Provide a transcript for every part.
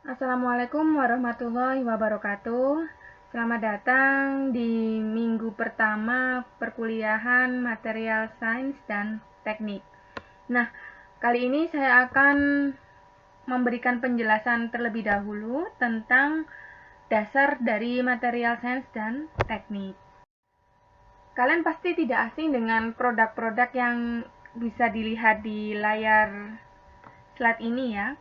Assalamualaikum warahmatullahi wabarakatuh. Selamat datang di minggu pertama perkuliahan material sains dan teknik. Nah, kali ini saya akan memberikan penjelasan terlebih dahulu tentang dasar dari material sains dan teknik. Kalian pasti tidak asing dengan produk-produk yang bisa dilihat di layar slide ini ya.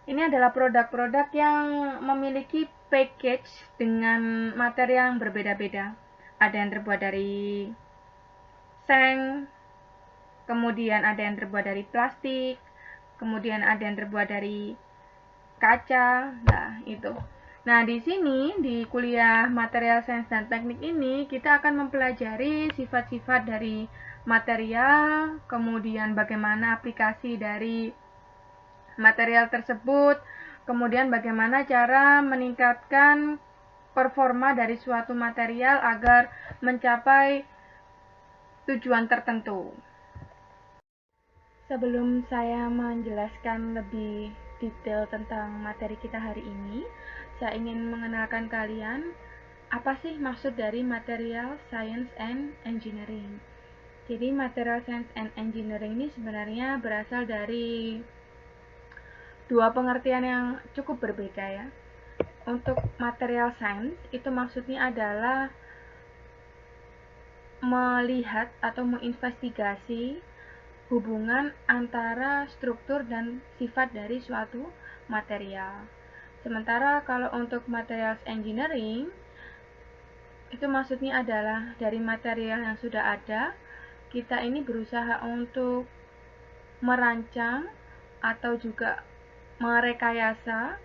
Ini adalah produk-produk yang memiliki package dengan material yang berbeda-beda. Ada yang terbuat dari seng, kemudian ada yang terbuat dari plastik, kemudian ada yang terbuat dari kaca. Nah, itu. Nah, di sini di kuliah material sains dan teknik ini kita akan mempelajari sifat-sifat dari material, kemudian bagaimana aplikasi dari material tersebut, kemudian bagaimana cara meningkatkan performa dari suatu material agar mencapai tujuan tertentu. Sebelum saya menjelaskan lebih detail tentang materi kita hari ini, saya ingin mengenalkan kalian apa sih maksud dari material science and engineering. Jadi material science and engineering ini sebenarnya berasal dari dua pengertian yang cukup berbeda ya. Untuk material science itu maksudnya adalah melihat atau menginvestigasi hubungan antara struktur dan sifat dari suatu material. Sementara kalau untuk materials engineering itu maksudnya adalah dari material yang sudah ada, kita ini berusaha untuk merancang atau juga merekayasa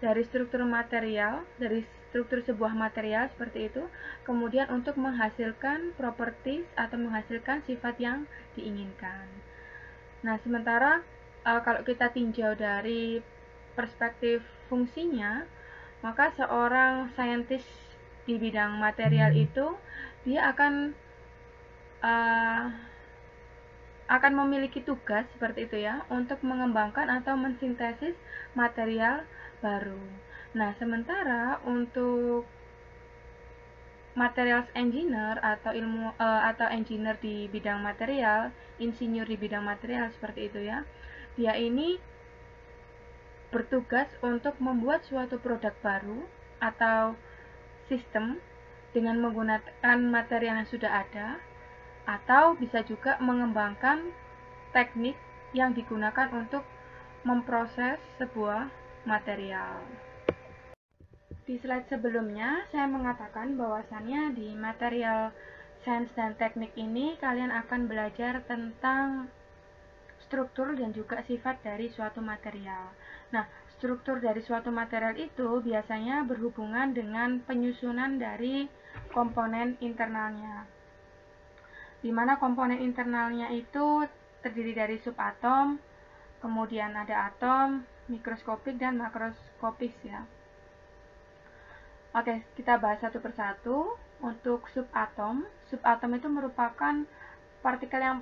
dari struktur material, dari struktur sebuah material seperti itu, kemudian untuk menghasilkan properties atau menghasilkan sifat yang diinginkan. Nah, sementara kalau kita tinjau dari perspektif fungsinya, maka seorang saintis di bidang material itu dia uh, akan memiliki tugas seperti itu ya, untuk mengembangkan atau mensintesis material baru. Nah, sementara untuk materials engineer atau atau engineer di bidang material, insinyur di bidang material seperti itu ya. Dia ini bertugas untuk membuat suatu produk baru atau sistem dengan menggunakan material yang sudah ada, atau bisa juga mengembangkan teknik yang digunakan untuk memproses sebuah material. Di slide sebelumnya, saya mengatakan bahwasannya di material sains dan teknik ini kalian akan belajar tentang struktur dan juga sifat dari suatu material. Nah, struktur dari suatu material itu biasanya berhubungan dengan penyusunan dari komponen internalnya, di mana komponen internalnya itu terdiri dari subatom, kemudian ada atom, mikroskopik dan makroskopis ya. Oke, kita bahas satu persatu. Untuk subatom itu merupakan partikel yang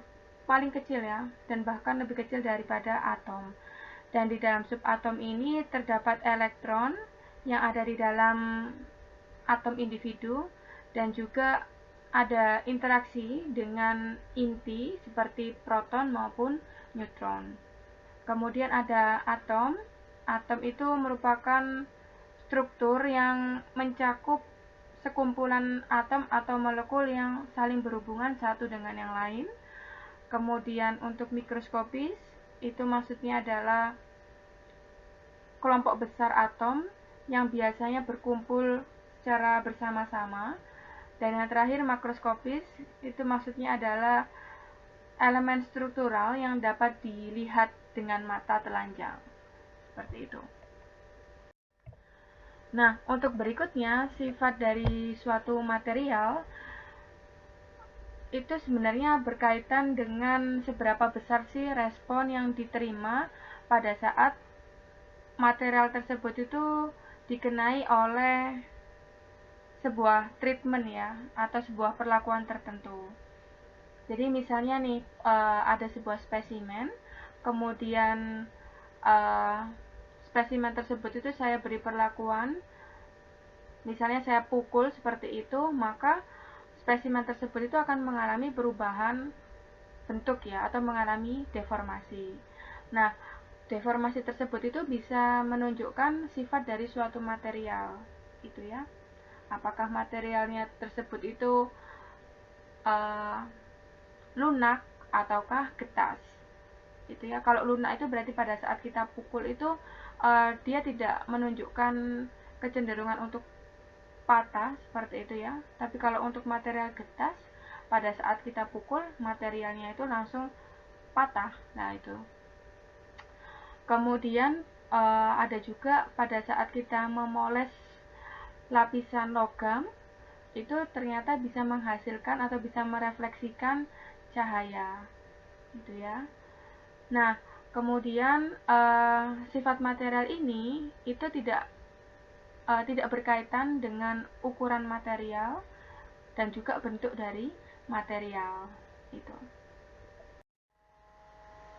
paling kecil ya, dan bahkan lebih kecil daripada atom. Dan di dalam subatom ini terdapat elektron yang ada di dalam atom individu, dan juga ada interaksi dengan inti seperti proton maupun neutron. Kemudian ada atom. Atom itu merupakan struktur yang mencakup sekumpulan atom atau molekul yang saling berhubungan satu dengan yang lain. Kemudian untuk mikroskopis itu maksudnya adalah kelompok besar atom yang biasanya berkumpul secara bersama-sama. Dan yang terakhir makroskopis itu maksudnya adalah elemen struktural yang dapat dilihat dengan mata telanjang. Seperti itu. Nah, untuk berikutnya, sifat dari suatu material itu sebenarnya berkaitan dengan seberapa besar sih respon yang diterima pada saat material tersebut itu dikenai oleh sebuah treatment ya, atau sebuah perlakuan tertentu. Jadi misalnya nih, ada sebuah spesimen, kemudian spesimen tersebut itu saya beri perlakuan, misalnya saya pukul seperti itu, maka spesimen tersebut itu akan mengalami perubahan bentuk ya, atau mengalami deformasi. Nah, deformasi tersebut itu bisa menunjukkan sifat dari suatu material, gitu ya. Apakah materialnya tersebut itu lunak ataukah getas, gitu ya. Kalau lunak itu berarti pada saat kita pukul itu dia tidak menunjukkan kecenderungan untuk patah seperti itu ya. Tapi kalau untuk material getas, pada saat kita pukul materialnya itu langsung patah. Nah, itu. Kemudian ada juga pada saat kita memoles lapisan logam, itu ternyata bisa menghasilkan atau bisa merefleksikan cahaya, gitu ya. Nah, kemudian sifat material ini itu tidak berkaitan dengan ukuran material dan juga bentuk dari material itu.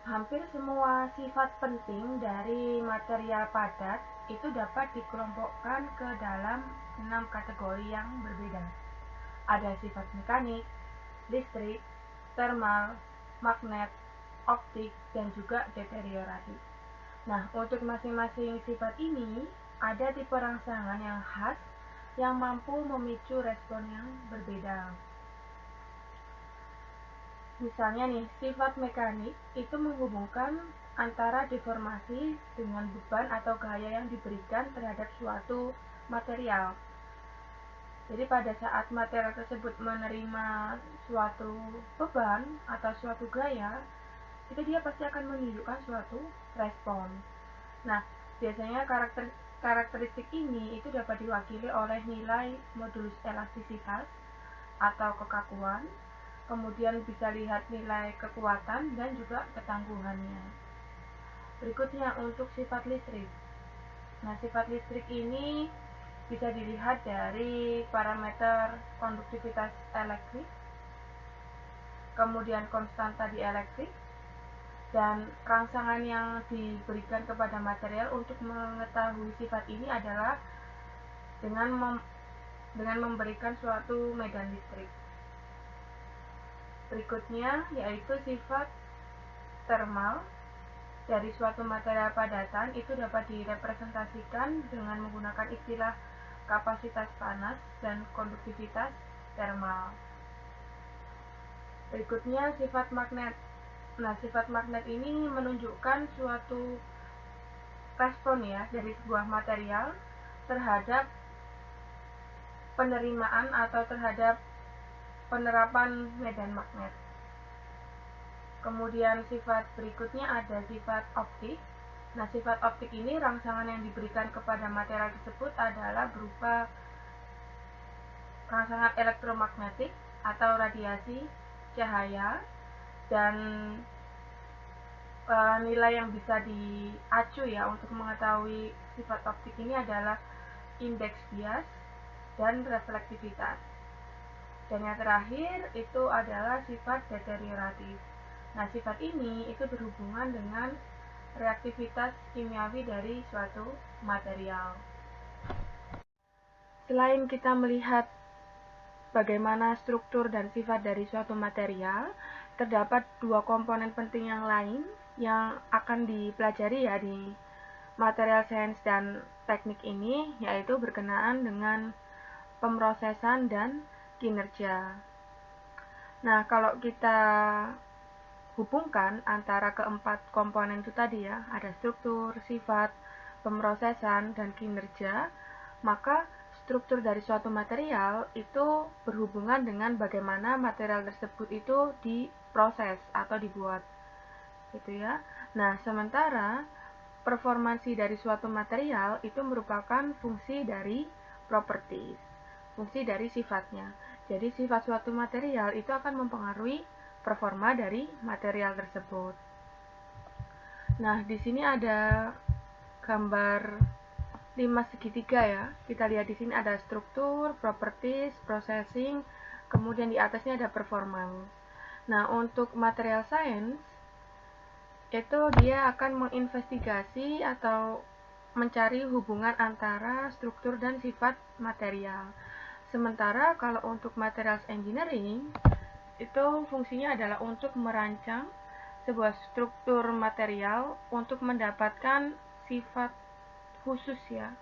Hampir semua sifat penting dari material padat itu dapat dikelompokkan ke dalam 6 kategori yang berbeda. Ada sifat mekanik, listrik, thermal, magnet, optik, dan juga deteriorasi. Nah, untuk masing-masing sifat ini ada tipe rangsangan yang khas yang mampu memicu respon yang berbeda. Misalnya nih, sifat mekanik itu menghubungkan antara deformasi dengan beban atau gaya yang diberikan terhadap suatu material. Jadi pada saat material tersebut menerima suatu beban atau suatu gaya, itu dia pasti akan menunjukkan suatu respon. Nah, biasanya karakteristik ini itu dapat diwakili oleh nilai modulus elastisitas atau kekakuan, kemudian bisa lihat nilai kekuatan dan juga ketangguhannya. Berikutnya untuk sifat listrik. Nah, sifat listrik ini bisa dilihat dari parameter konduktivitas elektrik, kemudian konstanta dieelektrik, dan rangsangan yang diberikan kepada material. Untuk mengetahui sifat ini adalah dengan memberikan suatu medan listrik. Berikutnya yaitu sifat thermal dari suatu material padatan itu dapat direpresentasikan dengan menggunakan istilah kapasitas panas dan konduktivitas thermal. Berikutnya sifat magnet. Nah, sifat magnet ini menunjukkan suatu respon ya dari sebuah material terhadap penerimaan atau terhadap penerapan medan magnet. Kemudian sifat berikutnya ada sifat optik. Nah, sifat optik ini rangsangan yang diberikan kepada material tersebut adalah berupa rangsangan elektromagnetik atau radiasi cahaya, dan nilai yang bisa diacu ya untuk mengetahui sifat optik ini adalah indeks bias dan reflektivitas. Dan yang terakhir itu adalah sifat deterioratif. Nah, sifat ini itu berhubungan dengan reaktivitas kimiawi dari suatu material. Selain kita melihat bagaimana struktur dan sifat dari suatu material, terdapat dua komponen penting yang lain yang akan dipelajari ya di material science dan teknik ini, yaitu berkenaan dengan pemrosesan dan kinerja. Nah, kalau kita hubungkan antara keempat komponen itu tadi ya, ada struktur, sifat, pemrosesan, dan kinerja, maka struktur dari suatu material itu berhubungan dengan bagaimana material tersebut itu diproses atau dibuat, gitu ya. Nah, sementara performansi dari suatu material itu merupakan fungsi dari properties, fungsi dari sifatnya. Jadi sifat suatu material itu akan mempengaruhi performa dari material tersebut. Nah, di sini ada gambar 5 segitiga ya. Kita lihat di sini ada struktur, properties, processing, kemudian di atasnya ada performance. Nah, untuk material science itu dia akan menginvestigasi atau mencari hubungan antara struktur dan sifat material. Sementara kalau untuk materials engineering, itu fungsinya adalah untuk merancang sebuah struktur material untuk mendapatkan sifat khusus ya.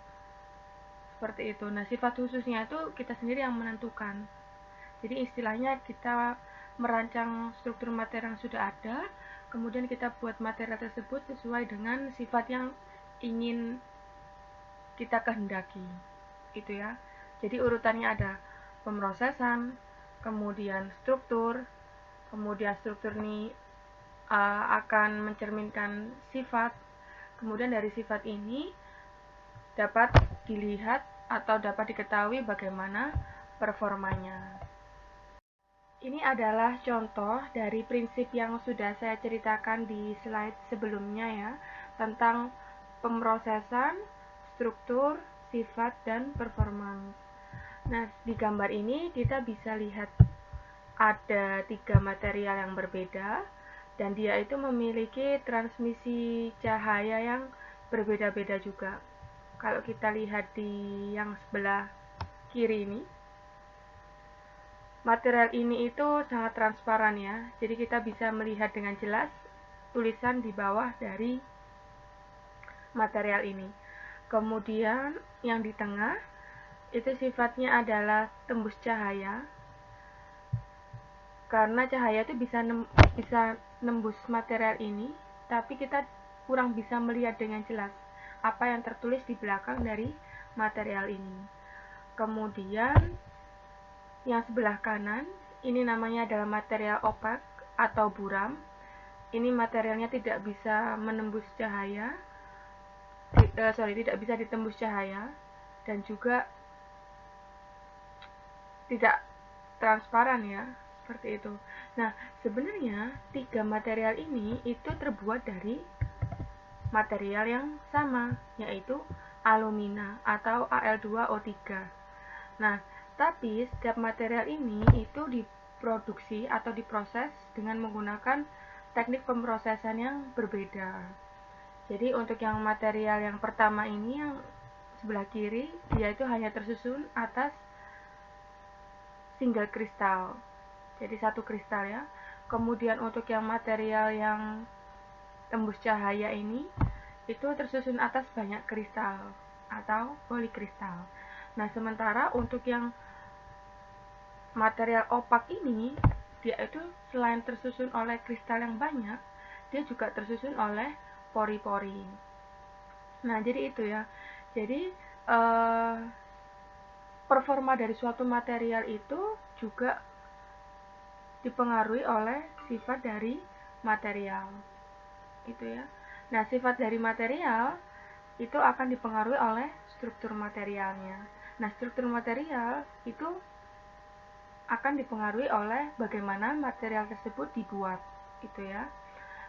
Seperti itu. Nah, sifat khususnya itu kita sendiri yang menentukan. Jadi istilahnya kita merancang struktur material yang sudah ada, kemudian kita buat material tersebut sesuai dengan sifat yang ingin kita kehendaki. Itu ya. Jadi urutannya ada pemrosesan, kemudian struktur, kemudian struktur ini akan mencerminkan sifat, kemudian dari sifat ini dapat dilihat atau dapat diketahui bagaimana performanya. Ini adalah contoh dari prinsip yang sudah saya ceritakan di slide sebelumnya ya, tentang pemrosesan, struktur, sifat, dan performance. Nah, di gambar ini kita bisa lihat ada 3 material yang berbeda, dan dia itu memiliki transmisi cahaya yang berbeda-beda juga. Kalau kita lihat di yang sebelah kiri ini, material ini itu sangat transparan ya, jadi kita bisa melihat dengan jelas tulisan di bawah dari material ini. Kemudian yang di tengah itu sifatnya adalah tembus cahaya, karena cahaya itu bisa nembus material ini, tapi kita kurang bisa melihat dengan jelas apa yang tertulis di belakang dari material ini. Kemudian yang sebelah kanan ini namanya adalah material opak atau buram. Ini materialnya tidak bisa menembus cahaya, tidak bisa ditembus cahaya, dan juga tidak transparan ya, seperti itu. Nah, sebenarnya 3 material ini itu terbuat dari material yang sama, yaitu alumina atau Al2O3. Nah, tapi setiap material ini itu diproduksi atau diproses dengan menggunakan teknik pemrosesan yang berbeda. Jadi untuk yang material yang pertama ini, yang sebelah kiri, dia itu hanya tersusun atas single kristal, jadi satu kristal ya. Kemudian untuk yang material yang tembus cahaya ini itu tersusun atas banyak kristal atau polikristal. Nah, sementara untuk yang material opak ini, dia itu selain tersusun oleh kristal yang banyak, dia juga tersusun oleh pori-pori. Nah, jadi itu ya. Jadi performa dari suatu material itu juga dipengaruhi oleh sifat dari material. Itu ya. Nah, sifat dari material itu akan dipengaruhi oleh struktur materialnya. Nah, struktur material itu akan dipengaruhi oleh bagaimana material tersebut dibuat, gitu ya.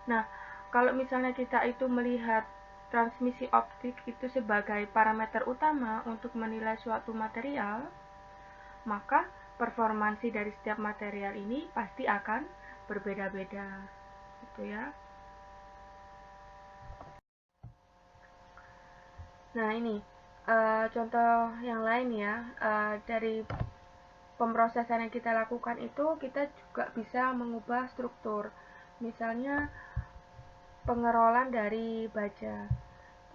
Nah, kalau misalnya kita itu melihat transmisi optik itu sebagai parameter utama untuk menilai suatu material, maka performansi dari setiap material ini pasti akan berbeda-beda, gitu ya. Nah, ini contoh yang lain ya, dari pemrosesan yang kita lakukan itu kita juga bisa mengubah struktur. Misalnya pengerolan dari baja.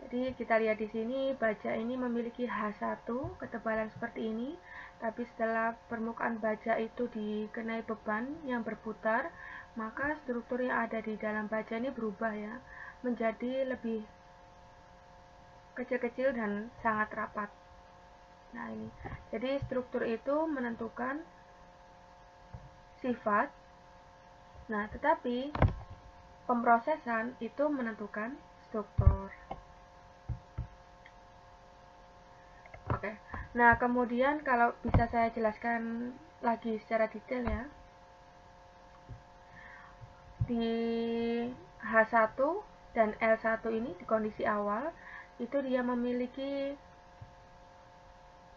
Jadi kita lihat di sini baja ini memiliki H1 ketebalan seperti ini, tapi setelah permukaan baja itu dikenai beban yang berputar, maka struktur yang ada di dalam baja ini berubah ya, menjadi lebih kecil-kecil dan sangat rapat. Nah, ini. Jadi struktur itu menentukan sifat. Nah, tetapi pemrosesan itu menentukan struktur. Oke. Nah, kemudian kalau bisa saya jelaskan lagi secara detail ya. Di H1 dan L1 ini di kondisi awal itu dia memiliki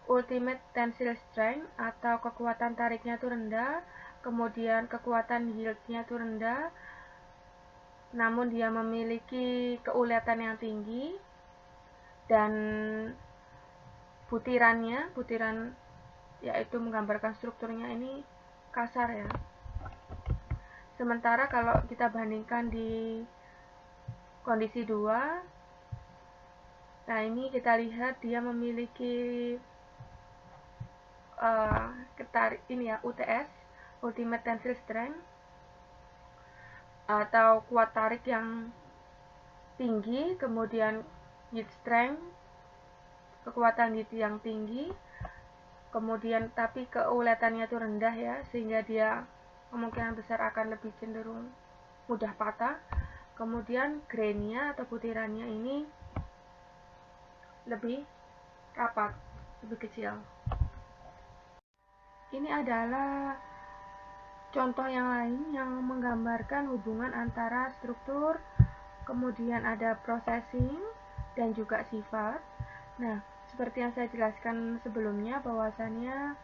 ultimate tensile strength atau kekuatan tariknya itu rendah, kemudian kekuatan yieldnya itu rendah, namun dia memiliki keuletan yang tinggi, dan butiran yaitu menggambarkan strukturnya ini kasar ya. Sementara kalau kita bandingkan di kondisi 2, nah ini kita lihat dia memiliki UTS, Ultimate Tensile Strength, atau kuat tarik yang tinggi, kemudian yield strength, kekuatan yield yang tinggi, kemudian tapi keuletannya itu rendah ya, sehingga dia kemungkinan besar akan lebih cenderung mudah patah. Kemudian grainnya atau butirannya ini lebih rapat, lebih kecil. Ini adalah contoh yang lain yang menggambarkan hubungan antara struktur, kemudian ada processing, dan juga sifat. Nah, seperti yang saya jelaskan sebelumnya, bahwasannya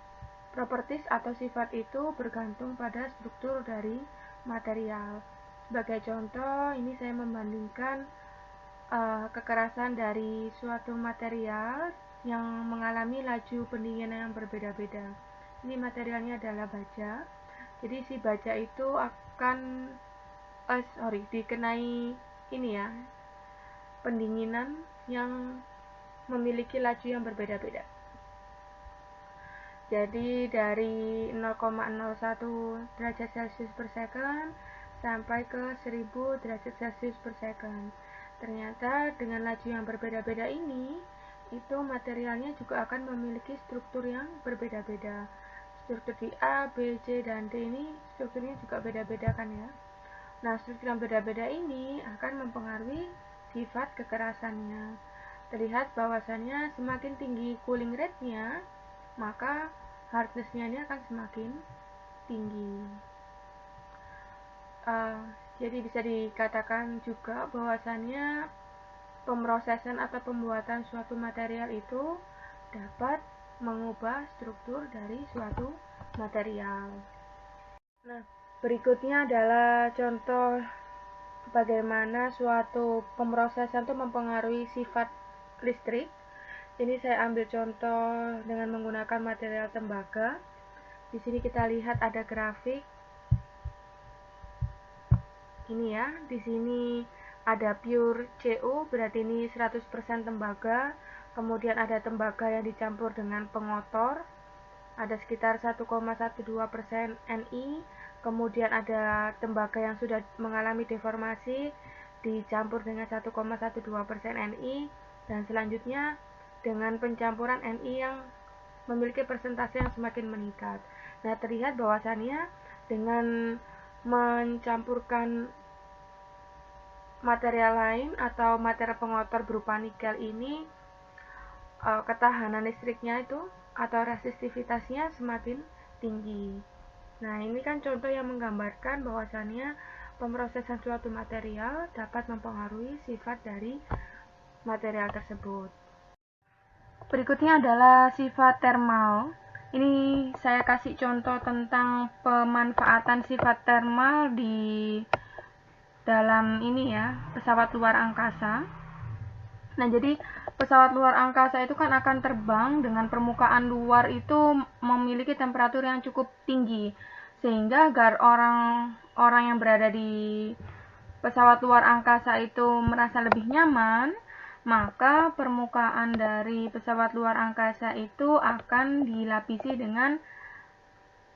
properties atau sifat itu bergantung pada struktur dari material. Sebagai contoh, ini saya membandingkan kekerasan dari suatu material yang mengalami laju pendinginan yang berbeda-beda. Ini materialnya adalah baja. Jadi si baja itu akan dikenai pendinginan yang memiliki laju yang berbeda-beda. Jadi dari 0,01 derajat Celcius per second sampai ke 1000 derajat Celcius per second. Ternyata dengan laju yang berbeda-beda ini, itu materialnya juga akan memiliki struktur yang berbeda-beda. Struktur di A, B, C, dan D ini strukturnya juga beda-beda kan ya. Nah, struktur yang beda-beda ini akan mempengaruhi sifat kekerasannya. Terlihat bahwasannya semakin tinggi cooling rate-nya, maka hardness-nya ini akan semakin tinggi. Jadi bisa dikatakan juga bahwasannya pemrosesan atau pembuatan suatu material itu dapat mengubah struktur dari suatu material. Nah, berikutnya adalah contoh bagaimana suatu pemrosesan itu mempengaruhi sifat listrik. Ini saya ambil contoh dengan menggunakan material tembaga. Di sini kita lihat ada grafik. Ini ya, di sini ada pure CO, berarti ini 100% tembaga. Kemudian ada tembaga yang dicampur dengan pengotor, ada sekitar 1,12% Ni. Kemudian ada tembaga yang sudah mengalami deformasi, dicampur dengan 1,12% Ni. Dan selanjutnya dengan pencampuran Ni yang memiliki persentase yang semakin meningkat. Nah, terlihat bahwasannya dengan mencampurkan material lain atau material pengotor berupa nikel ini, ketahanan listriknya itu atau resistivitasnya semakin tinggi. Nah, ini kan contoh yang menggambarkan bahwasannya pemrosesan suatu material dapat mempengaruhi sifat dari material tersebut. Berikutnya adalah sifat thermal. Ini saya kasih contoh tentang pemanfaatan sifat thermal di dalam pesawat luar angkasa. Nah, jadi pesawat luar angkasa itu kan akan terbang dengan permukaan luar itu memiliki temperatur yang cukup tinggi, sehingga agar orang yang berada di pesawat luar angkasa itu merasa lebih nyaman, maka permukaan dari pesawat luar angkasa itu akan dilapisi dengan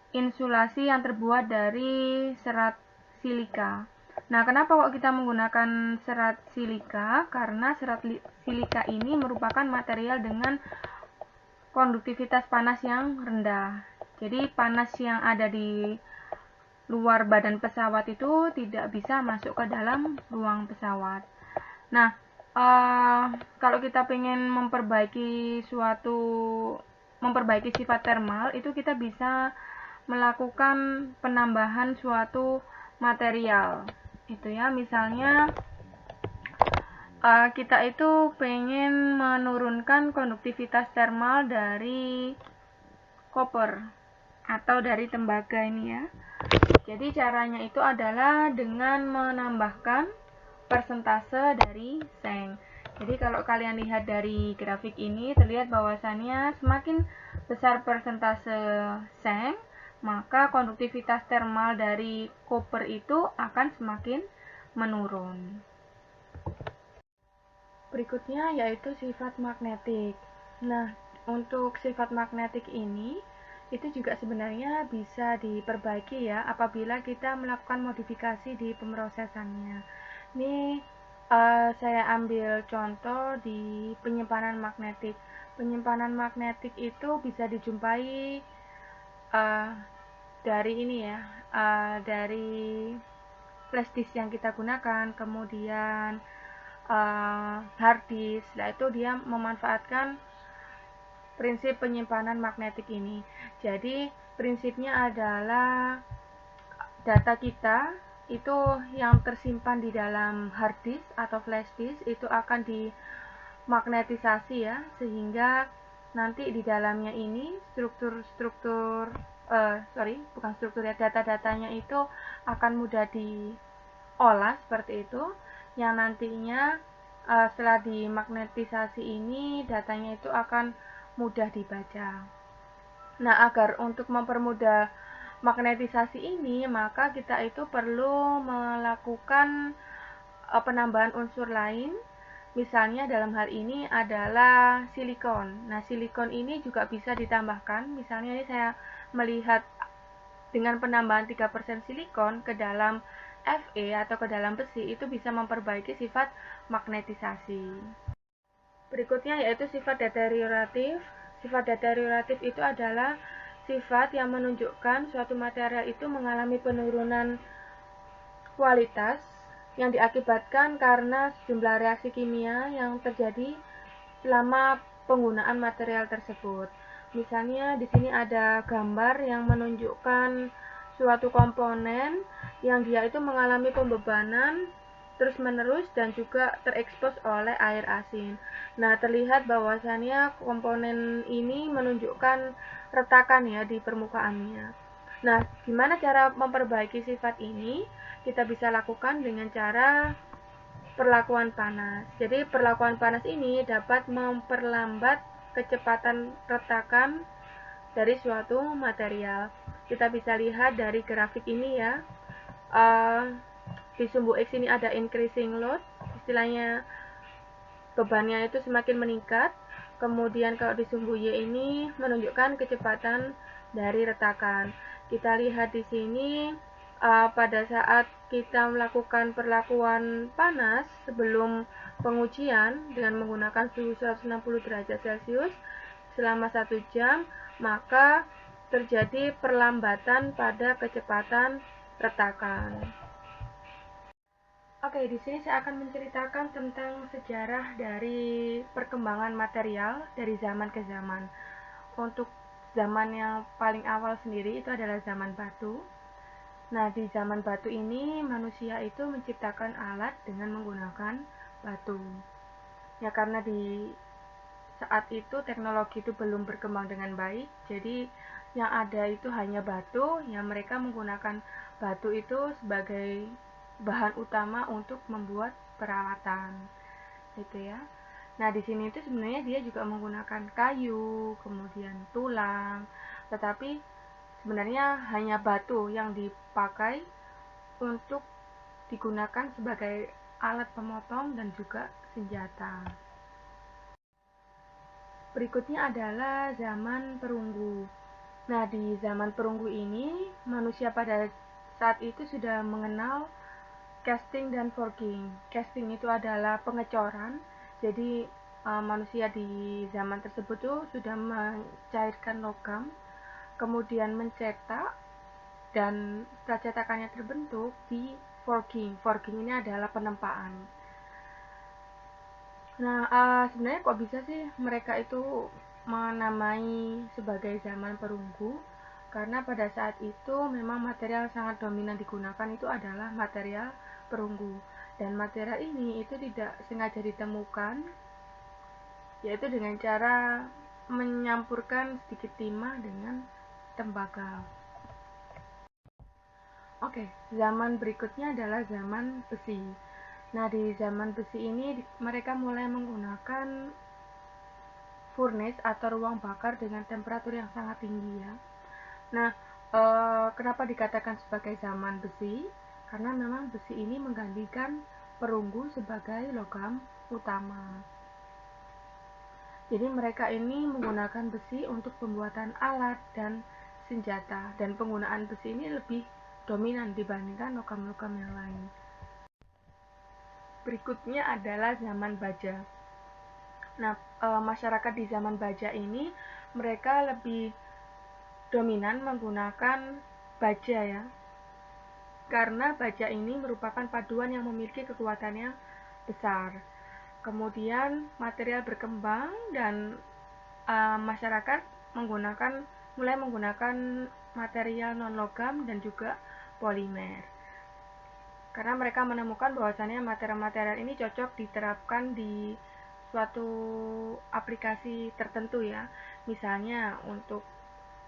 insulasi yang terbuat dari serat silika. Nah, kenapa kok kita menggunakan serat silika? Karena serat silika ini merupakan material dengan konduktivitas panas yang rendah. Jadi panas yang ada di luar badan pesawat itu tidak bisa masuk ke dalam ruang pesawat. Nah, kalau kita ingin memperbaiki sifat thermal, itu kita bisa melakukan penambahan suatu material. Itu ya, misalnya kita itu pengen menurunkan konduktivitas thermal dari koper atau dari tembaga ini ya. Jadi caranya itu adalah dengan menambahkan persentase dari seng. Jadi kalau kalian lihat dari grafik ini terlihat bahwasannya semakin besar persentase seng, maka konduktivitas thermal dari koper itu akan semakin menurun. Berikutnya yaitu sifat magnetik. Nah, untuk sifat magnetik ini itu juga sebenarnya bisa diperbaiki ya apabila kita melakukan modifikasi di pemrosesannya. Ini saya ambil contoh di penyimpanan magnetik. Penyimpanan magnetik itu bisa dijumpai dari ini ya, dari flash disk yang kita gunakan, kemudian hard disk. Nah, itu dia memanfaatkan prinsip penyimpanan magnetik ini. Jadi, prinsipnya adalah data kita itu yang tersimpan di dalam hard disk atau flash disk itu akan dimagnetisasi ya, sehingga nanti di dalamnya ini data-datanya itu akan mudah diolah seperti itu, yang nantinya setelah dimagnetisasi ini datanya itu akan mudah dibaca. Nah, agar untuk mempermudah magnetisasi ini, maka kita itu perlu melakukan penambahan unsur lain. Misalnya dalam hal ini adalah silikon. Nah, silikon ini juga bisa ditambahkan. Misalnya ini saya melihat dengan penambahan 3% silikon ke dalam Fe atau ke dalam besi itu bisa memperbaiki sifat magnetisasi. Berikutnya yaitu sifat deterioratif. Sifat deterioratif itu adalah sifat yang menunjukkan suatu material itu mengalami penurunan kualitas yang diakibatkan karena sejumlah reaksi kimia yang terjadi selama penggunaan material tersebut. Misalnya di sini ada gambar yang menunjukkan suatu komponen yang dia itu mengalami pembebanan terus-menerus dan juga terekspos oleh air asin. Nah, terlihat bahwasannya komponen ini menunjukkan retakan ya di permukaannya. Nah, gimana cara memperbaiki sifat ini? Kita bisa lakukan dengan cara perlakuan panas. Jadi, perlakuan panas ini dapat memperlambat kecepatan retakan dari suatu material. Kita bisa lihat dari grafik ini ya. Di sumbu X ini ada increasing load, istilahnya bebannya itu semakin meningkat. Kemudian kalau di sumbu Y ini menunjukkan kecepatan dari retakan. Kita lihat di sini pada saat kita melakukan perlakuan panas sebelum pengujian dengan menggunakan suhu 160 derajat Celcius selama 1 jam, maka terjadi perlambatan pada kecepatan retakan. Oke, di sini saya akan menceritakan tentang sejarah dari perkembangan material dari zaman ke zaman. Untuk zaman yang paling awal sendiri itu adalah zaman batu. Nah, di zaman batu ini manusia itu menciptakan alat dengan menggunakan batu. Ya, karena di saat itu teknologi itu belum berkembang dengan baik, jadi yang ada itu hanya batu, yang mereka menggunakan batu itu sebagai bahan utama untuk membuat peralatan, gitu ya. Nah, di sini itu sebenarnya dia juga menggunakan kayu, kemudian tulang, tetapi sebenarnya hanya batu yang dipakai untuk digunakan sebagai alat pemotong dan juga senjata. Berikutnya adalah zaman perunggu. Nah, di zaman perunggu ini, manusia pada saat itu sudah mengenal casting dan forging. Casting itu adalah pengecoran. Jadi manusia di zaman tersebut tuh sudah mencairkan logam, kemudian mencetak, dan setelah cetakannya terbentuk di forging. Forging ini adalah penempaan. Nah, sebenarnya kok bisa sih mereka itu menamai sebagai zaman perunggu? Karena pada saat itu memang material sangat dominan digunakan itu adalah material perunggu, dan material ini itu tidak sengaja ditemukan, yaitu dengan cara menyampurkan sedikit timah dengan tembaga. Oke, zaman berikutnya adalah zaman besi. Nah, di zaman besi ini mereka mulai menggunakan furnace atau ruang bakar dengan temperatur yang sangat tinggi ya. Nah, kenapa dikatakan sebagai zaman besi? Karena memang besi ini menggantikan perunggu sebagai logam utama. Jadi mereka ini menggunakan besi untuk pembuatan alat dan senjata, dan penggunaan besi ini lebih dominan dibandingkan logam-logam yang lain. Berikutnya adalah zaman baja. Nah, masyarakat di zaman baja ini mereka lebih dominan menggunakan baja ya, karena baja ini merupakan paduan yang memiliki kekuatan yang besar. Kemudian material berkembang dan masyarakat mulai menggunakan material non-logam dan juga polimer. Karena mereka menemukan bahwasannya material-material ini cocok diterapkan di suatu aplikasi tertentu ya. Misalnya untuk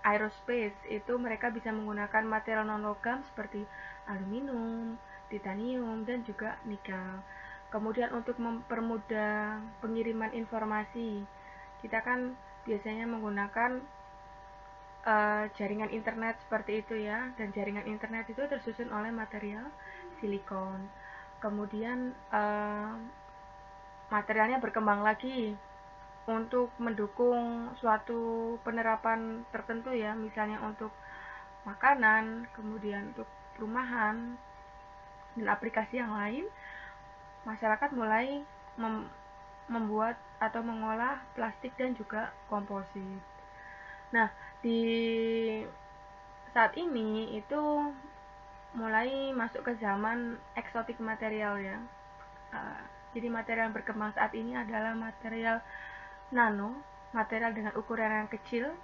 aerospace itu mereka bisa menggunakan material non-logam seperti aluminium, titanium, dan juga nikel. Kemudian untuk mempermudah pengiriman informasi, kita kan biasanya menggunakan jaringan internet seperti itu ya, dan jaringan internet itu tersusun oleh material silikon. Kemudian materialnya berkembang lagi untuk mendukung suatu penerapan tertentu ya, misalnya untuk makanan, kemudian untuk perumahan, dan aplikasi yang lain. Masyarakat mulai membuat atau mengolah plastik dan juga komposit. Nah, di saat ini itu mulai masuk ke zaman eksotik material ya. Jadi material yang berkembang saat ini adalah material nano, material dengan ukuran yang kecil,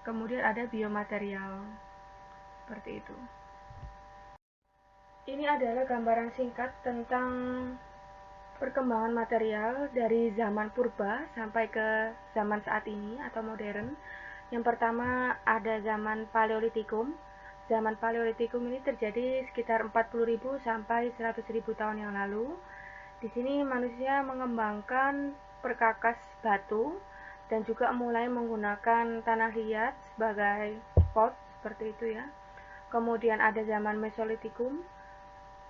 kemudian ada biomaterial, seperti itu. Ini adalah gambaran singkat tentang perkembangan material dari zaman purba sampai ke zaman saat ini atau modern. Yang pertama ada zaman Paleolitikum. Zaman Paleolitikum ini terjadi sekitar 40.000 sampai 100.000 tahun yang lalu. Di sini manusia mengembangkan perkakas batu dan juga mulai menggunakan tanah liat sebagai pot seperti itu ya. Kemudian ada zaman Mesolitikum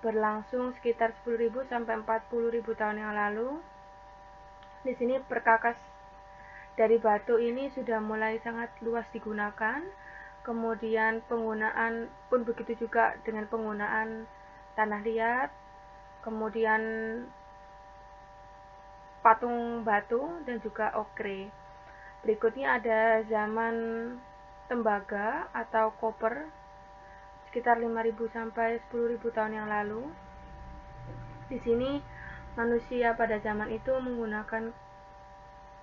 berlangsung sekitar 10.000 sampai 40.000 tahun yang lalu. Di sini perkakas dari batu ini sudah mulai sangat luas digunakan. Kemudian penggunaan pun begitu juga dengan penggunaan tanah liat, kemudian patung batu dan juga okre. Berikutnya ada zaman tembaga atau koper sekitar 5.000 sampai 10.000 tahun yang lalu. Di sini manusia pada zaman itu menggunakan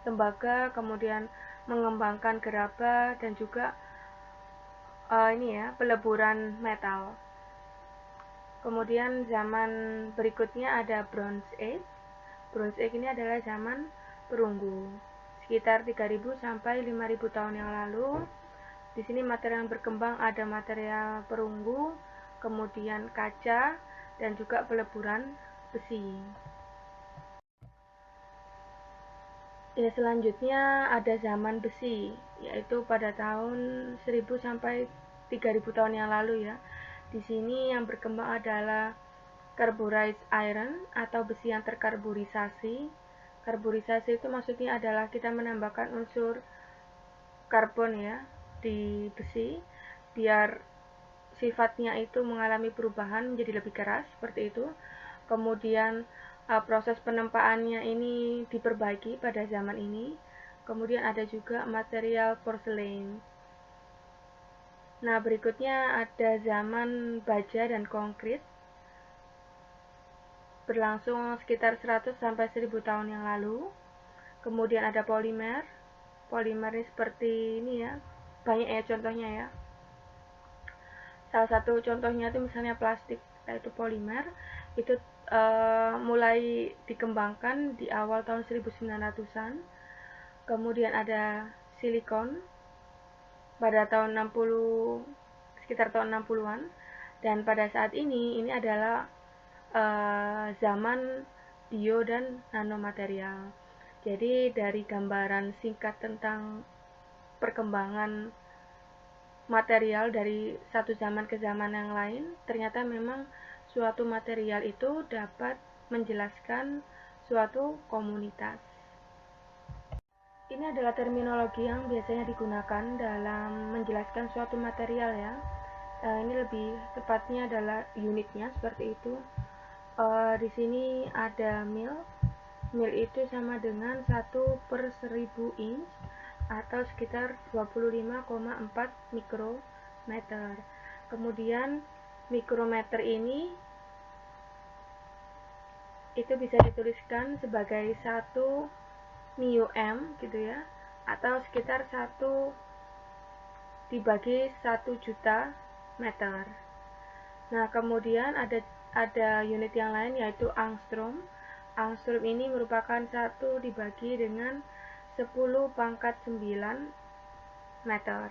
tembaga, kemudian mengembangkan gerabah dan juga peleburan metal. Kemudian zaman berikutnya ada Bronze Age. Bronze Age ini adalah zaman perunggu. Sekitar 3.000 sampai 5.000 tahun yang lalu. Di sini material yang berkembang ada material perunggu, kemudian kaca, dan juga peleburan besi. Ya, selanjutnya ada zaman besi, yaitu pada tahun 1000 sampai 3000 tahun yang lalu ya. Di sini yang berkembang adalah carburized iron atau besi yang terkarburisasi. Karburisasi itu maksudnya adalah kita menambahkan unsur karbon ya di besi biar sifatnya itu mengalami perubahan menjadi lebih keras seperti itu. Kemudian proses penempaannya ini diperbaiki pada zaman ini. Kemudian ada juga material porselen. Nah, berikutnya ada zaman baja dan konkrit. Berlangsung sekitar 100 sampai 1000 tahun yang lalu. Kemudian ada polimer. Polimer ini seperti ini ya. Banyak ya contohnya ya. Salah satu contohnya itu misalnya plastik, yaitu polimer. Itu mulai dikembangkan di awal tahun 1900-an. Kemudian ada silikon pada tahun 60, sekitar tahun 60-an. Dan pada saat ini adalah zaman bio dan nanomaterial. Jadi dari gambaran singkat tentang perkembangan material dari satu zaman ke zaman yang lain, ternyata memang suatu material itu dapat menjelaskan suatu komunitas. Ini adalah terminologi yang biasanya digunakan dalam menjelaskan suatu material ya. Ini lebih tepatnya adalah unitnya seperti itu. Di sini ada mil. Mil itu sama dengan 1/1000 inch atau sekitar 25,4 mikrometer. Kemudian mikrometer ini itu bisa dituliskan sebagai 1 μm gitu ya, atau sekitar 1 dibagi 1 juta meter. Nah, kemudian ada unit yang lain yaitu angstrom. Angstrom ini merupakan 1 dibagi dengan 10⁹ meter.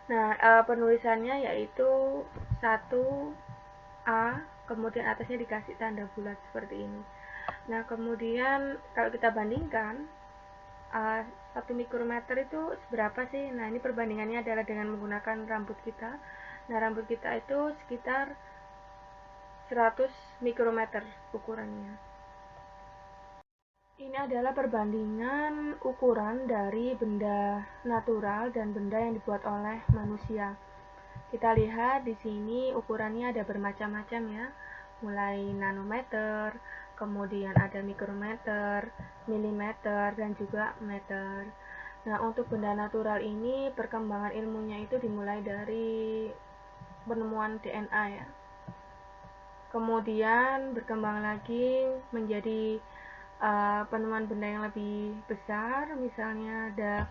Nah, penulisannya yaitu 1A, kemudian atasnya dikasih tanda bulat seperti ini. Nah, kemudian kalau kita bandingkan 1 mikrometer itu seberapa sih? Nah, ini perbandingannya adalah dengan menggunakan rambut kita. Nah, rambut kita itu sekitar 100 mikrometer ukurannya. Ini adalah perbandingan ukuran dari benda natural dan benda yang dibuat oleh manusia. Kita lihat di sini ukurannya ada bermacam-macam ya, mulai nanometer, kemudian ada mikrometer, milimeter, dan juga meter. Nah, untuk benda natural ini perkembangan ilmunya itu dimulai dari penemuan DNA ya. Kemudian berkembang lagi menjadi penemuan benda yang lebih besar, misalnya ada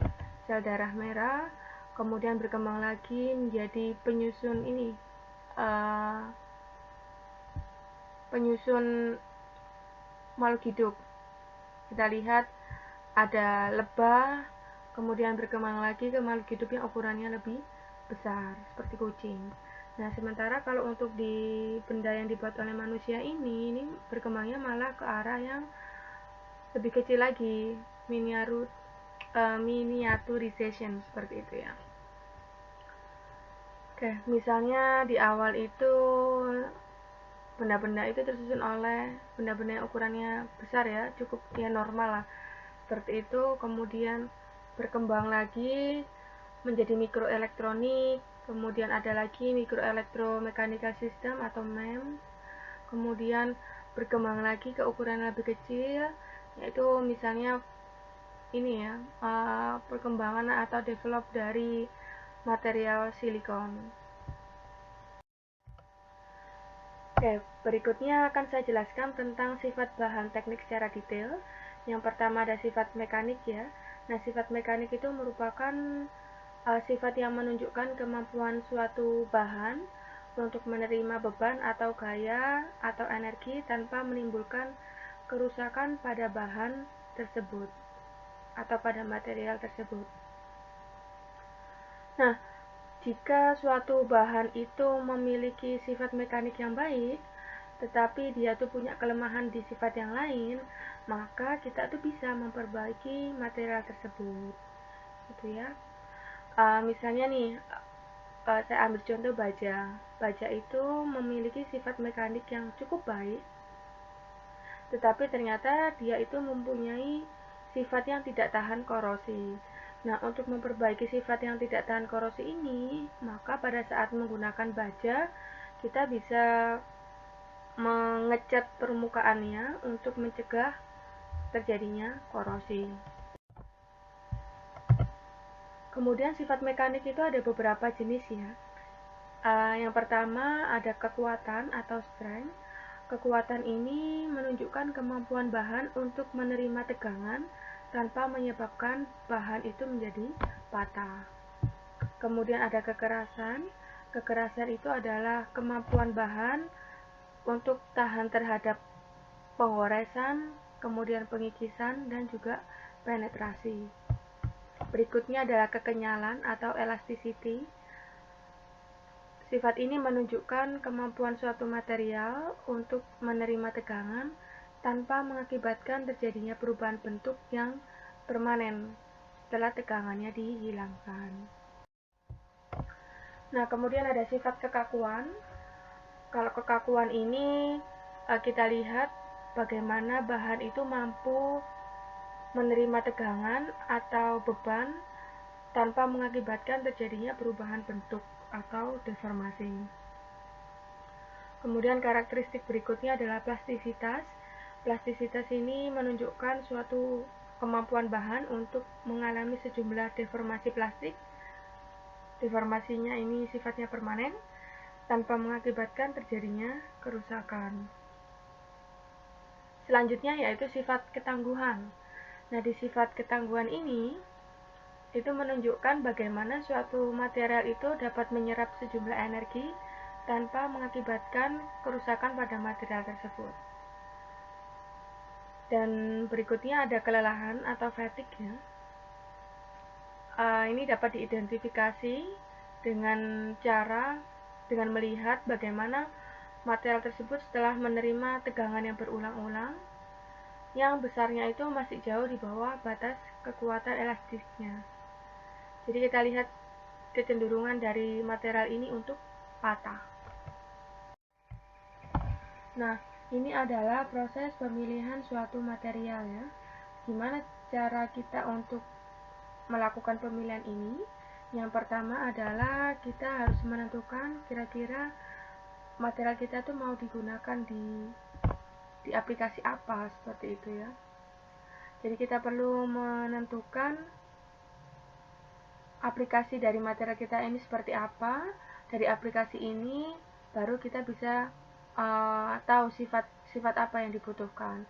sel darah merah, kemudian berkembang lagi menjadi penyusun penyusun makhluk hidup. Kita lihat ada lebah, kemudian berkembang lagi ke makhluk hidup yang ukurannya lebih besar, seperti kucing. Nah, sementara kalau untuk di benda yang dibuat oleh manusia ini berkembangnya malah ke arah yang lebih kecil lagi, miniaturization seperti itu ya. Oke, misalnya di awal itu benda-benda itu tersusun oleh benda-benda yang ukurannya besar ya, cukup ya normal lah seperti itu. Kemudian berkembang lagi menjadi mikroelektronik, kemudian ada lagi mikroelektromechanical system atau MEMS, kemudian berkembang lagi ke ukuran lebih kecil, yaitu misalnya ini ya, perkembangan atau develop dari material silikon. Oke, berikutnya akan saya jelaskan tentang sifat bahan teknik secara detail. Yang pertama ada sifat mekanik ya. Nah, sifat mekanik itu merupakan sifat yang menunjukkan kemampuan suatu bahan untuk menerima beban atau gaya atau energi tanpa menimbulkan kerusakan pada bahan tersebut atau pada material tersebut. Nah, jika suatu bahan itu memiliki sifat mekanik yang baik, tetapi dia tuh punya kelemahan di sifat yang lain, maka kita tuh bisa memperbaiki material tersebut, gitu ya. Misalnya nih, saya ambil contoh baja. Baja itu memiliki sifat mekanik yang cukup baik, tetapi ternyata dia itu mempunyai sifat yang tidak tahan korosi. Nah, untuk memperbaiki sifat yang tidak tahan korosi ini, maka pada saat menggunakan baja, kita bisa mengecat permukaannya untuk mencegah terjadinya korosi. Kemudian sifat mekanik itu ada beberapa jenis ya. Yang pertama ada kekuatan atau strength. Kekuatan ini menunjukkan kemampuan bahan untuk menerima tegangan tanpa menyebabkan bahan itu menjadi patah. Kemudian ada kekerasan. Kekerasan itu adalah kemampuan bahan untuk tahan terhadap pengoresan, kemudian pengikisan, dan juga penetrasi. Berikutnya adalah kekenyalan atau elasticity. Sifat ini menunjukkan kemampuan suatu material untuk menerima tegangan tanpa mengakibatkan terjadinya perubahan bentuk yang permanen setelah tegangannya dihilangkan. Nah, kemudian ada sifat kekakuan. Kalau kekakuan ini kita lihat bagaimana bahan itu mampu menerima tegangan atau beban tanpa mengakibatkan terjadinya perubahan bentuk atau deformasi. Kemudian karakteristik berikutnya adalah plastisitas. Plastisitas ini menunjukkan suatu kemampuan bahan untuk mengalami sejumlah deformasi plastik. Deformasinya ini sifatnya permanen tanpa mengakibatkan terjadinya kerusakan. Selanjutnya yaitu sifat ketangguhan. Nah, di sifat ketangguhan ini itu menunjukkan bagaimana suatu material itu dapat menyerap sejumlah energi tanpa mengakibatkan kerusakan pada material tersebut. Dan berikutnya ada kelelahan atau fatigue ya. Ini dapat diidentifikasi dengan melihat bagaimana material tersebut setelah menerima tegangan yang berulang-ulang yang besarnya itu masih jauh di bawah batas kekuatan elastisnya. Jadi kita lihat kecenderungan dari material ini untuk patah. Nah, ini adalah proses pemilihan suatu material ya. Gimana cara kita untuk melakukan pemilihan ini? Yang pertama adalah kita harus menentukan kira-kira material kita tuh mau digunakan di aplikasi apa, seperti itu ya. Jadi kita perlu menentukan aplikasi dari material kita ini seperti apa. Dari aplikasi ini baru kita bisa tahu sifat apa yang dibutuhkan.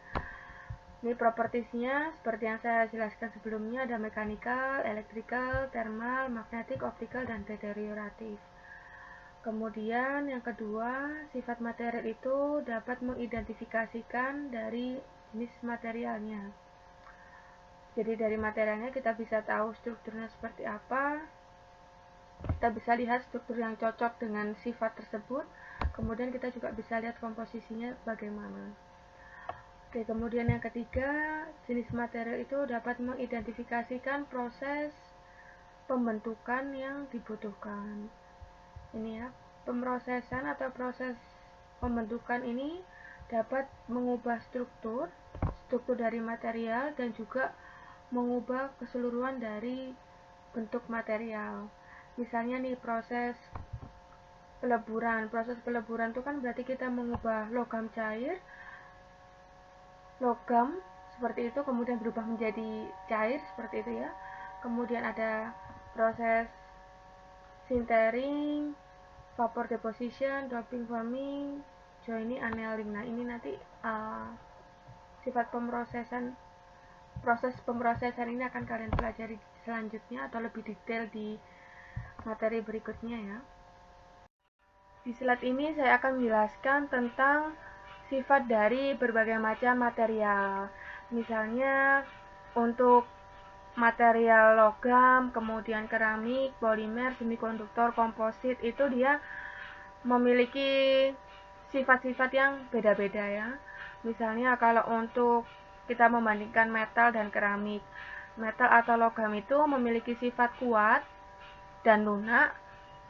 Ini propertiesnya seperti yang saya jelaskan sebelumnya, ada mechanical, electrical, thermal, magnetic, optical, dan deterioratif. Kemudian yang kedua, sifat material itu dapat mengidentifikasikan dari jenis materialnya. Jadi dari materialnya kita bisa tahu strukturnya seperti apa. Kita bisa lihat struktur yang cocok dengan sifat tersebut. Kemudian kita juga bisa lihat komposisinya bagaimana. Oke, kemudian yang ketiga, jenis material itu dapat mengidentifikasikan proses pembentukan yang dibutuhkan. Ini ya, pemrosesan atau proses pembentukan ini dapat mengubah struktur dari material dan juga mengubah keseluruhan dari bentuk material. Misalnya nih proses peleburan. Proses peleburan itu kan berarti kita mengubah logam cair, logam seperti itu kemudian berubah menjadi cair seperti itu ya. Kemudian ada proses sintering, vapor deposition, doping forming, joining, annealing. Nah, ini nanti sifat proses pemrosesan ini akan kalian pelajari selanjutnya atau lebih detail di materi berikutnya ya. Di slide ini saya akan menjelaskan tentang sifat dari berbagai macam material. Misalnya untuk material logam, kemudian keramik, polimer, semikonduktor, komposit, itu dia memiliki sifat-sifat yang beda-beda ya. Misalnya kalau untuk kita membandingkan metal dan keramik, metal atau logam itu memiliki sifat kuat dan lunak,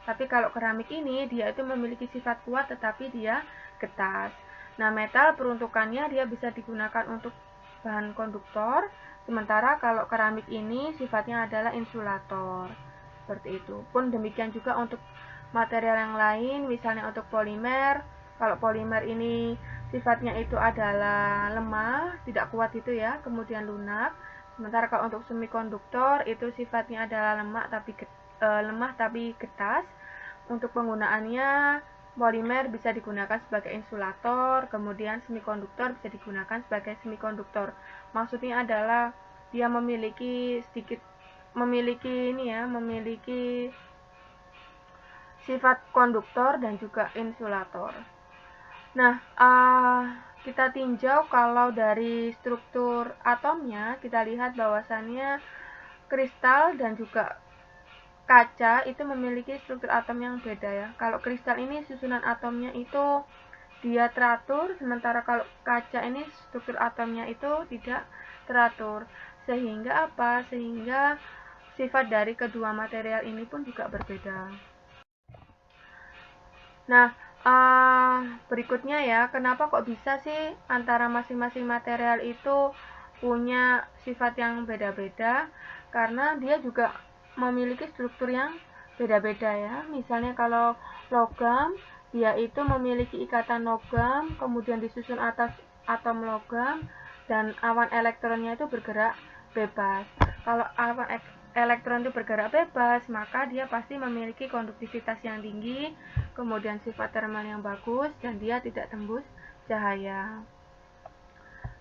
tapi kalau keramik ini dia itu memiliki sifat kuat tetapi dia getas. Nah, metal peruntukannya dia bisa digunakan untuk bahan konduktor, sementara kalau keramik ini sifatnya adalah insulator. Seperti itu. Pun demikian juga untuk material yang lain, misalnya untuk polimer. Kalau polimer ini sifatnya itu adalah lemah, tidak kuat itu ya, kemudian lunak. Sementara kalau untuk semikonduktor itu sifatnya adalah lemah tapi getas. Untuk penggunaannya, polimer bisa digunakan sebagai insulator, kemudian semikonduktor bisa digunakan sebagai semikonduktor. Maksudnya adalah dia memiliki sifat konduktor dan juga insulator. Nah, kita tinjau kalau dari struktur atomnya, kita lihat bahwasannya kristal dan juga kaca itu memiliki struktur atom yang beda ya. Kalau kristal ini susunan atomnya itu dia teratur, sementara kalau kaca ini struktur atomnya itu tidak teratur. Sehingga apa? Sehingga sifat dari kedua material ini pun juga berbeda. Nah, berikutnya ya, kenapa kok bisa sih antara masing-masing material itu punya sifat yang beda-beda? Karena dia juga memiliki struktur yang beda-beda ya. Misalnya kalau logam, dia itu memiliki ikatan logam, kemudian disusun atas atom logam, dan awan elektronnya itu bergerak bebas. Kalau awan elektron itu bergerak bebas, maka dia pasti memiliki konduktivitas yang tinggi, kemudian sifat termal yang bagus, dan dia tidak tembus cahaya.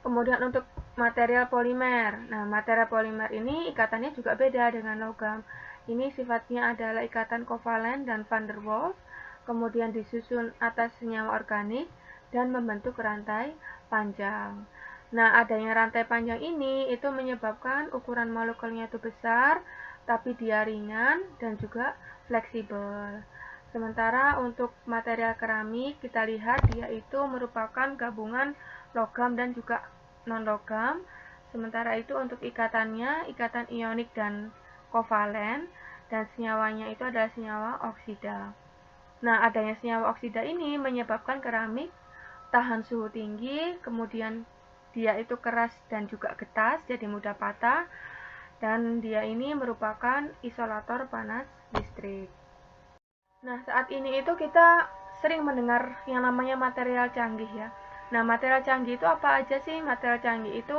Kemudian untuk material polimer. Nah, material polimer ini ikatannya juga beda dengan logam. Ini sifatnya adalah ikatan kovalen dan van der Waals, kemudian disusun atas senyawa organik dan membentuk rantai panjang. Nah, adanya rantai panjang ini itu menyebabkan ukuran molekulnya itu besar, tapi dia ringan dan juga fleksibel. Sementara untuk material keramik, kita lihat dia itu merupakan gabungan logam dan juga non-logam. Sementara itu untuk ikatannya, ikatan ionik dan kovalen, dan senyawanya itu adalah senyawa oksida. Nah, adanya senyawa oksida ini menyebabkan keramik tahan suhu tinggi, kemudian dia itu keras dan juga getas, jadi mudah patah, dan dia ini merupakan isolator panas listrik. Nah, saat ini itu kita sering mendengar yang namanya material canggih ya. Nah, material canggih itu apa aja sih? Material canggih itu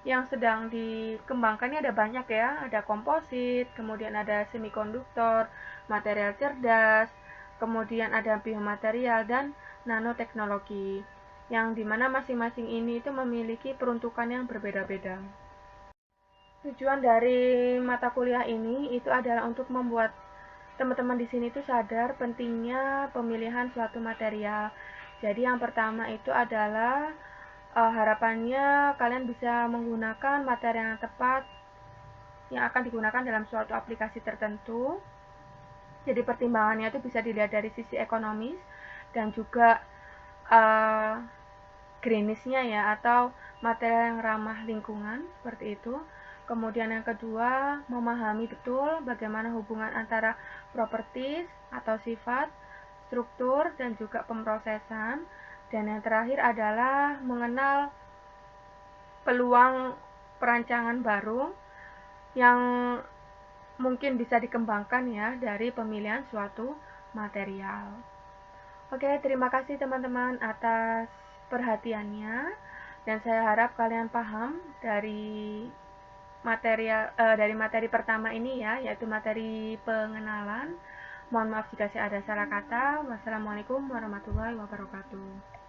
yang sedang dikembangkan ini ada banyak ya. Ada komposit, kemudian ada semikonduktor, material cerdas, kemudian ada biomaterial dan nanoteknologi. Yang dimana masing-masing ini itu memiliki peruntukan yang berbeda-beda. Tujuan dari mata kuliah ini itu adalah untuk membuat teman-teman di sini tuh sadar pentingnya pemilihan suatu material. Jadi yang pertama itu adalah harapannya kalian bisa menggunakan material yang tepat yang akan digunakan dalam suatu aplikasi tertentu. Jadi pertimbangannya itu bisa dilihat dari sisi ekonomis dan juga greenness-nya ya, atau material yang ramah lingkungan seperti itu. Kemudian yang kedua, memahami betul bagaimana hubungan antara properties atau sifat, struktur, dan juga pemrosesan. Dan yang terakhir adalah mengenal peluang perancangan baru yang mungkin bisa dikembangkan ya dari pemilihan suatu material. Oke, terima kasih teman-teman atas perhatiannya, dan saya harap kalian paham dari materi pertama ini ya, yaitu materi pengenalan. Mohon maaf jika saya ada salah kata. Wassalamualaikum warahmatullahi wabarakatuh.